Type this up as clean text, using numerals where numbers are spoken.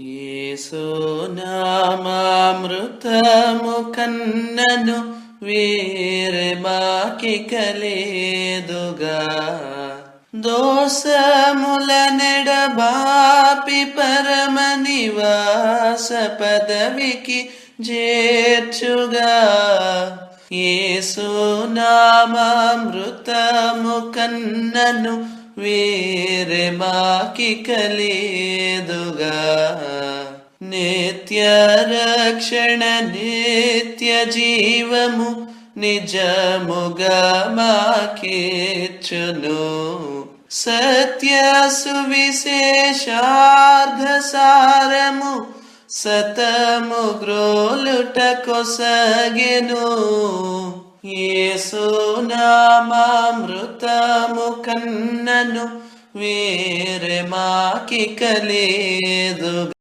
యేసు నామామృతము కన్నను వేరే మాకిక లేదుగా. దోషముల నెడబాపి పరమ నివాస పదవికి చేర్చుగా. యేసు నామామృతము కన్నను వేరే మాకిక లేదుగా. నిత్య రక్షణ నిత్య జీవము నిజముగా మాకిచ్చును. సత్య సువిశేషార్థ సారము సతము గ్రోలుట కొసగెను. యేసు నామామృతము కన్నను వేరే మాకిక లేదుగా.